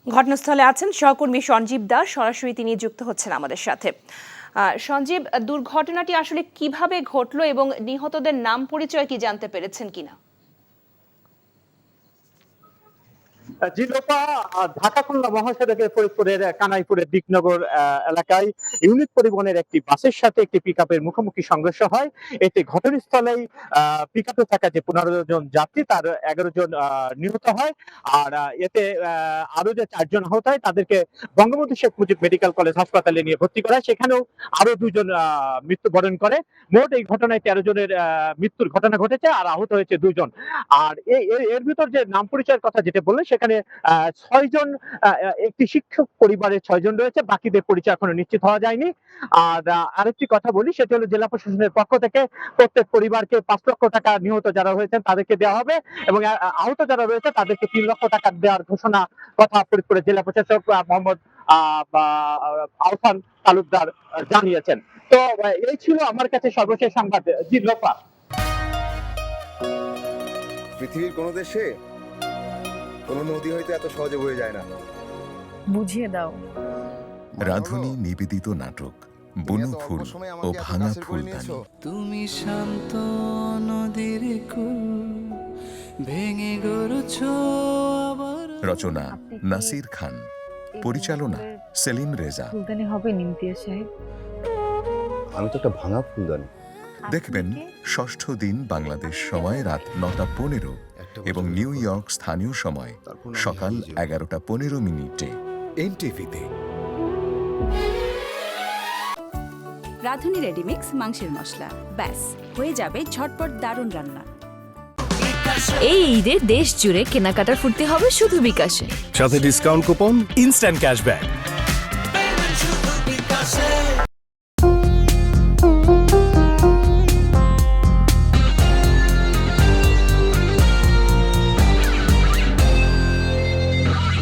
ঘটনাস্থলে আছেন সহকর্মী সঞ্জীব দাস, সরাসরি তিনি যুক্ত হচ্ছেন আমাদের সাথে। সঞ্জীব, দুর্ঘটনাটি আসলে কিভাবে ঘটলো এবং নিহতদের নাম পরিচয় কি জানতে পেরেছেন কিনা? জি লোপা, ঢাকা খুলনা মহাসড়কে ফরিদপুরের কানাইপুরের দিকনগর এলাকায় ইউনিট পরিবহনের একটি বাসের সাথে একটি পিকআপের মুখোমুখি সংঘর্ষ হয়। এতে ঘটনাস্থলেই পিকআপে থাকা যে 15 জন যাত্রী তার 11 জন নিহত হয়। আর এতে আরো যে 4 জন আহত হয় তাদেরকে বঙ্গবন্ধু শেখ মুজিব মেডিকেল কলেজ হাসপাতালে নিয়ে ভর্তি করা হয়। সেখানেও আরো 2 জন মৃত্যুবরণ করে। মোট এই ঘটনায় 13 জনের মৃত্যুর ঘটনা ঘটেছে আর আহত হয়েছে 2 জন। আর এর ভিতর যে নাম পরিচয়ের কথা যেটা বললেন, সেখানে 6 জন, একটি শিক্ষক পরিবারের 6 জন রয়েছে, বাকিদের পরিচয় এখনো নিশ্চিত হওয়া যায়নি। আর আরেকটি কথা বলি, সেটা হলো জেলা প্রশাসনের পক্ষ থেকে প্রত্যেক পরিবারকে 5 লক্ষ টাকা নিহত যারা হয়েছেন তাদেরকে দেওয়া হবে এবং আহত যারা রয়েছে তাদেরকে 3 লক্ষ টাকা দেওয়ার ঘোষণা কথা ফরিদপুরের জেলা প্রশাসক মোহাম্মদ আহসান তালুকদার জানিয়েছেন। তো এই ছিল আমার কাছে সর্বশেষ সংবাদ। জি লোপা, পৃথিবীর কোনো দেশে কোনো নদী হয়তো এত সহজে বয়ে যায় না। বুঝিয়ে দাও। রাধুনী নিবেদিত নাটক বনু ফুল ও ভাঙা ফুলদানি। তুমি শান্ত নদীর কুল ভেঙে গড়ছো আবার। রচনা নাসির খান, পরিচালনা সেলিম রেজা। ফুলদানি হবে নিমতিয়া সাহেব। আমি তো একটা ভাঙা ফুলদানি। দেখবেন ষষ্ঠ দিন বাংলাদেশ সময় রাত 9:15 এবং নিউ ইয়র্ক স্থানীয় সময় সকাল 11:15 এনটিভিতে। রাঁধুনি রেডিমিক্স মাংসের মশলা, ব্যাস হয়ে যাবে ঝটপট দারুণ রান্না। এই ঈদে দেশ জুড়ে কেনাকাটার ফুর্তি হবে শুধু বিকাশে, সাথে ডিসকাউন্ট কুপন, ইনস্ট্যান্ট ক্যাশব্যাক।